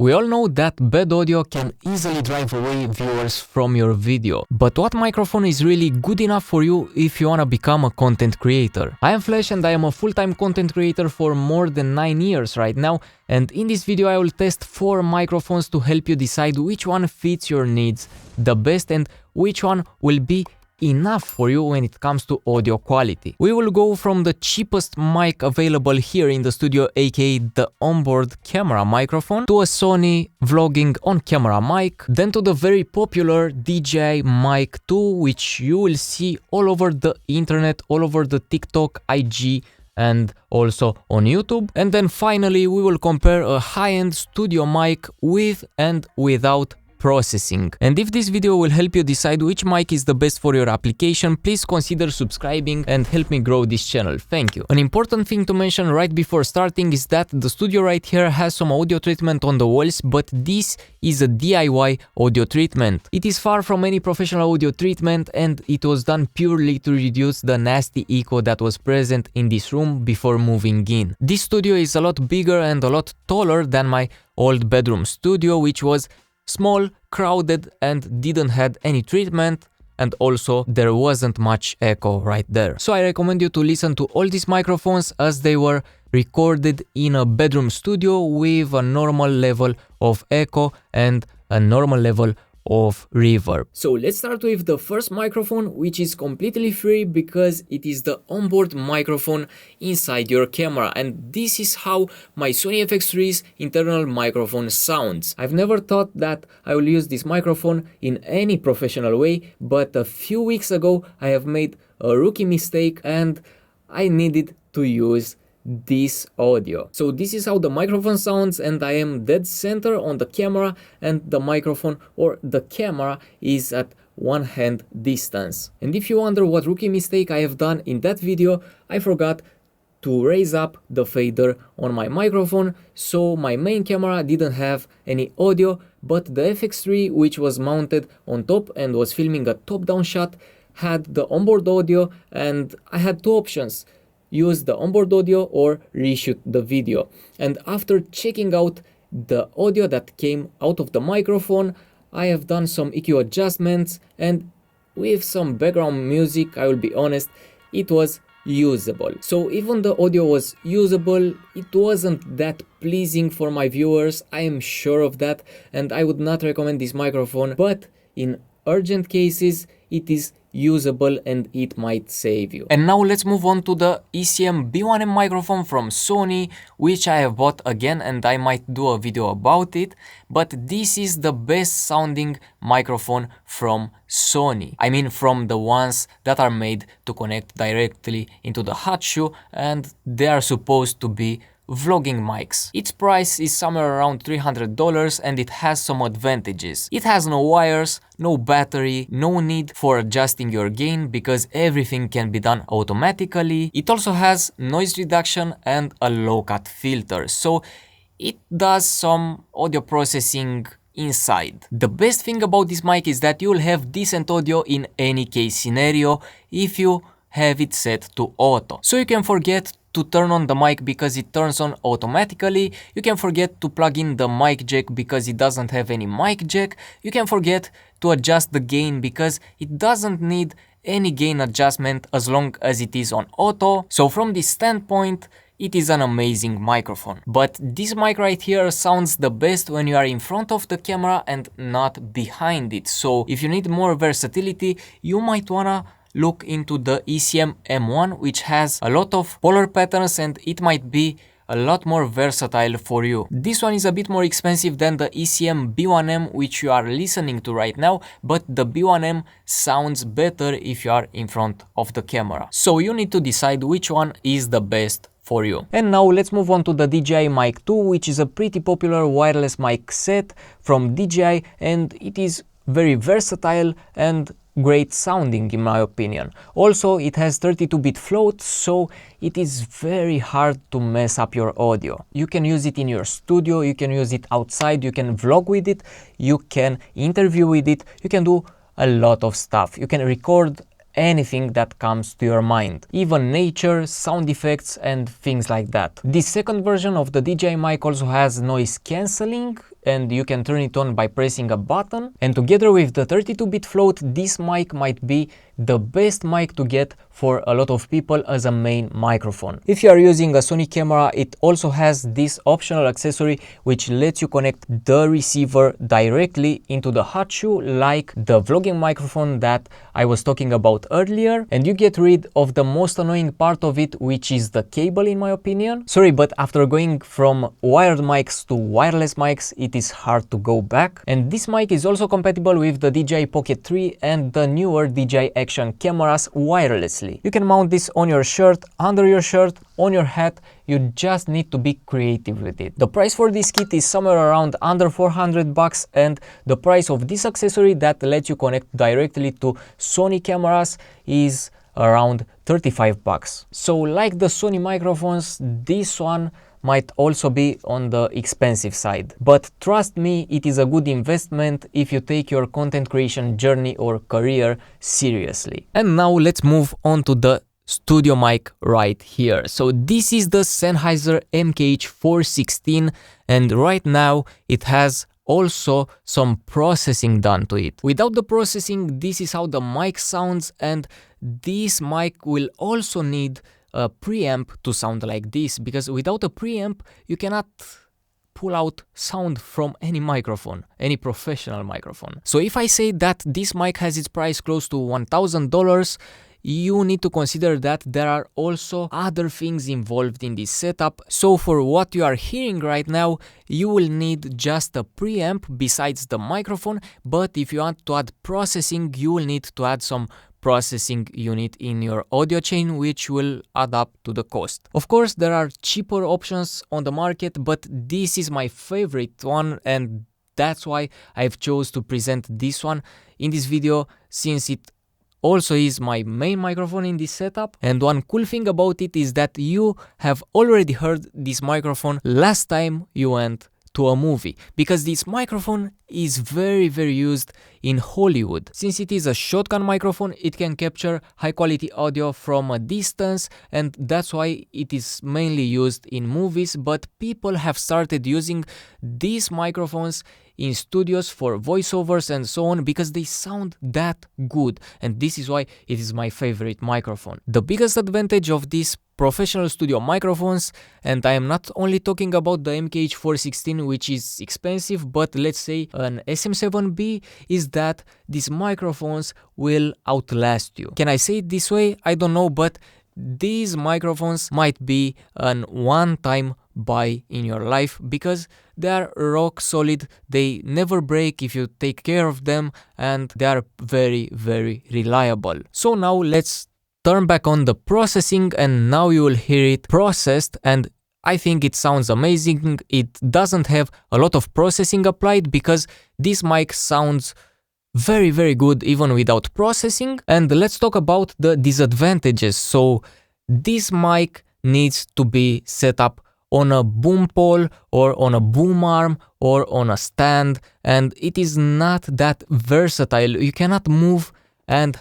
We all know that bad audio can easily drive away viewers from your video. But what microphone is really good enough for you if you wanna become a content creator? I am Flash and I am a full-time content creator for more than 9 years right now, and in this video I will test 4 microphones to help you decide which one fits your needs the best and which one will be enough for you when it comes to audio quality. We will go from the cheapest mic available here in the studio, aka the onboard camera microphone, to a Sony vlogging on camera mic, then to the very popular DJI Mic 2, which you will see all over the internet, all over the TikTok, IG, and also on YouTube. And then finally we will compare a high-end studio mic with and without processing. And if this video will help you decide which mic is the best for your application, please consider subscribing and help me grow this channel. Thank you. An important thing to mention right before starting is that the studio right here has some audio treatment on the walls, but this is a DIY audio treatment. It is far from any professional audio treatment and it was done purely to reduce the nasty echo that was present in this room before moving in. This studio is a lot bigger and a lot taller than my old bedroom studio, which was small, crowded, and didn't had any treatment, and also there wasn't much echo right there. So I recommend you to listen to all these microphones as they were recorded in a bedroom studio with a normal level of echo and a normal level of reverb. So let's start with the first microphone, which is completely free because it is the onboard microphone inside your camera, and this is how my Sony FX3's internal microphone sounds. I've never thought that I will use this microphone in any professional way, but a few weeks ago I have made a rookie mistake and I needed to use this audio. So this is how the microphone sounds, and I am dead center on the camera and the microphone or the camera is at one hand distance. And if you wonder what rookie mistake I have done in that video, I forgot to raise up the fader on my microphone, so my main camera didn't have any audio, but the FX3, which was mounted on top and was filming a top-down shot, had the onboard audio, and I had two options: use the onboard audio or reshoot the video. And after checking out the audio that came out of the microphone, I have done some EQ adjustments, and with some background music, I will be honest, it was usable. So even the audio was usable, it wasn't that pleasing for my viewers, I am sure of that, and I would not recommend this microphone, but in urgent cases it is usable and it might save you. And now let's move on to the ECM B1M microphone from Sony, which I have bought again and I might do a video about it, but this is the best sounding microphone from Sony. I mean from the ones that are made to connect directly into the hot shoe, and they are supposed to be vlogging mics. Its price is somewhere around $300 and it has some advantages. It has no wires, no battery, no need for adjusting your gain because everything can be done automatically. It also has noise reduction and a low cut filter, so it does some audio processing inside. The best thing about this mic is that you'll have decent audio in any case scenario if you have it set to auto. So you can forget to turn on the mic because it turns on automatically. You can forget to plug in the mic jack because it doesn't have any mic jack. You can forget to adjust the gain because it doesn't need any gain adjustment as long as it is on auto. So from this standpoint, it is an amazing microphone. But this mic right here sounds the best when you are in front of the camera and not behind it. So if you need more versatility, you might wanna look into the ECM M1, which has a lot of polar patterns and it might be a lot more versatile for you. This one is a bit more expensive than the ECM B1M, which you are listening to right now, but the B1M sounds better if you are in front of the camera. So you need to decide which one is the best for you. And now let's move on to the DJI Mic 2, which is a pretty popular wireless mic set from DJI, and it is very versatile and great sounding in my opinion. Also it has 32-bit float, so it is very hard to mess up your audio. You can use it in your studio, you can use it outside, you can vlog with it, you can interview with it, you can do a lot of stuff. You can record anything that comes to your mind, even nature, sound effects and things like that. This second version of the DJI mic also has noise cancelling and you can turn it on by pressing a button. And together with the 32-bit float, this mic might be the best mic to get for a lot of people as a main microphone. If you are using a Sony camera, it also has this optional accessory which lets you connect the receiver directly into the hot shoe, like the vlogging microphone that I was talking about earlier, and you get rid of the most annoying part of it, which is the cable, in my opinion. Sorry, but after going from wired mics to wireless mics, it is hard to go back. And this mic is also compatible with the DJI Pocket 3 and the newer DJI Action cameras wirelessly. You can mount this on your shirt, under your shirt, on your hat. You just need to be creative with it. The price for this kit is somewhere around under $400, and the price of this accessory that lets you connect directly to Sony cameras is around $35. So like the Sony microphones, this one might also be on the expensive side. But trust me, it is a good investment if you take your content creation journey or career seriously. And now let's move on to the studio mic right here. So this is the Sennheiser MKH416, and right now it has also some processing done to it. Without the processing, this is how the mic sounds, and this mic will also need a preamp to sound like this, because without a preamp you cannot pull out sound from any microphone, any professional microphone. So if I say that this mic has its price close to $1,000, you need to consider that there are also other things involved in this setup. So for what you are hearing right now, you will need just a preamp besides the microphone, but if you want to add processing, you will need to add some processing unit in your audio chain, which will add up to the cost. Of course, there are cheaper options on the market, but this is my favorite one, and that's why I've chose to present this one in this video, since it also is my main microphone in this setup. And one cool thing about it is that you have already heard this microphone last time you went to a movie, because this microphone is very used in Hollywood. Since it is a shotgun microphone, it can capture high quality audio from a distance, and that's why it is mainly used in movies. But people have started using these microphones in studios for voiceovers and so on, because they sound that good, and this is why it is my favorite microphone. The biggest advantage of these professional studio microphones, and I am not only talking about the MKH416, which is expensive, but let's say an SM7B, is that these microphones will outlast you. Can I say it this way? I don't know, but these microphones might be an one-time buy in your life, because they are rock solid, they never break if you take care of them, and they are very reliable. So now let's turn back on the processing, and now you will hear it processed, and I think it sounds amazing. It doesn't have a lot of processing applied, because this mic sounds very good even without processing. And let's talk about the disadvantages. So this mic needs to be set up on a boom pole or on a boom arm or on a stand, and it is not that versatile. You cannot move and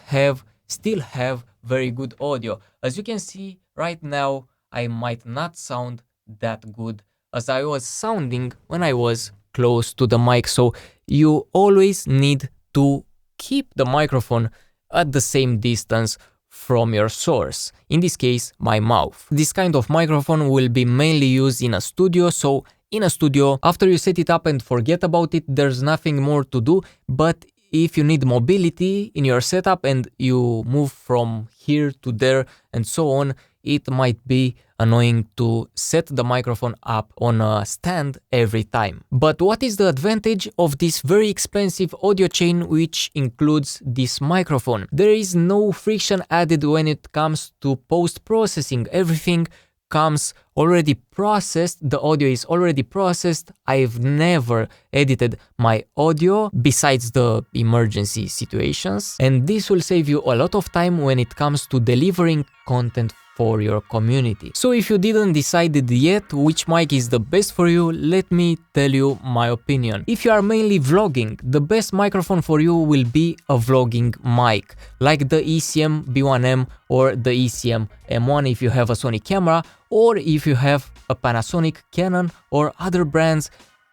still have very good audio. As you can see right now, I might not sound that good as I was sounding when I was close to the mic. So you always need to keep the microphone at the same distance from your source, in this case my mouth. This kind of microphone will be mainly used in a studio, so in a studio, after you set it up and forget about it, there's nothing more to do. But if you need mobility in your setup and you move from here to there and so on, it might be annoying to set the microphone up on a stand every time. But what is the advantage of this very expensive audio chain which includes this microphone? There is no friction added when it comes to post-processing. Everything comes already processed, the audio is already processed. I've never edited my audio besides the emergency situations, and this will save you a lot of time when it comes to delivering content for your community. So if you didn't decide yet which mic is the best for you, let me tell you my opinion. If you are mainly vlogging, the best microphone for you will be a vlogging mic, like the ECM B1M or the ECM M1 if you have a Sony camera, or if you have a Panasonic, Canon or other brands.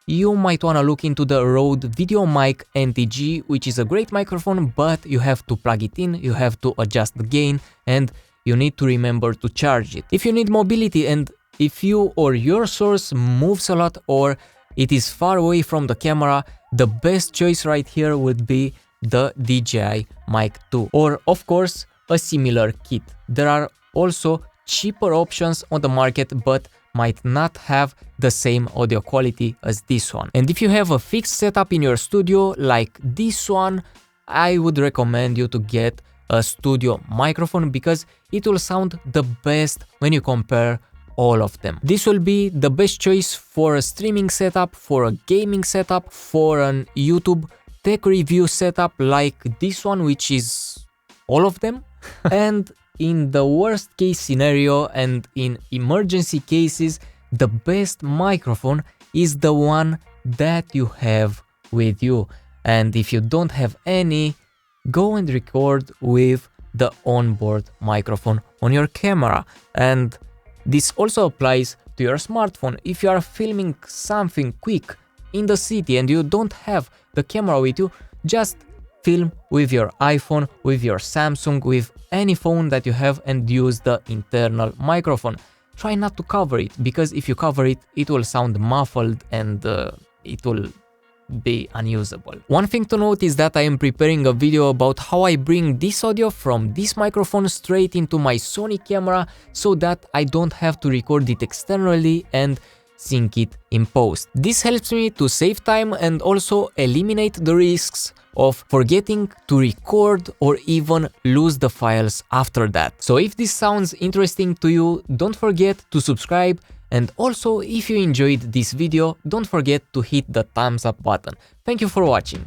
you might want to look into the Rode VideoMic NTG, which is a great microphone, but you have to plug it in, you have to adjust the gain, and you need to remember to charge it. If you need mobility and if you or your source moves a lot or it is far away from the camera, the best choice right here would be the DJI Mic 2, or of course a similar kit. There are also cheaper options on the market but might not have the same audio quality as this one. And if you have a fixed setup in your studio like this one, I would recommend you to get a studio microphone because it will sound the best when you compare all of them. This will be the best choice for a streaming setup, for a gaming setup, for an YouTube tech review setup like this one, which is all of them. And in the worst case scenario and in emergency cases, the best microphone is the one that you have with you. And if you don't have any, go and record with the onboard microphone on your camera. And this also applies to your smartphone. If you are filming something quick in the city and you don't have the camera with you, just film with your iPhone, with your Samsung, with any phone that you have and use the internal microphone. Try not to cover it, because if you cover it, it will sound muffled and it will be unusable. One thing to note is that I am preparing a video about how I bring this audio from this microphone straight into my Sony camera so that I don't have to record it externally and sync it in post. This helps me to save time and also eliminate the risks of forgetting to record or even lose the files after that. So if this sounds interesting to you, don't forget to subscribe, and also if you enjoyed this video, don't forget to hit the thumbs up button. Thank you for watching.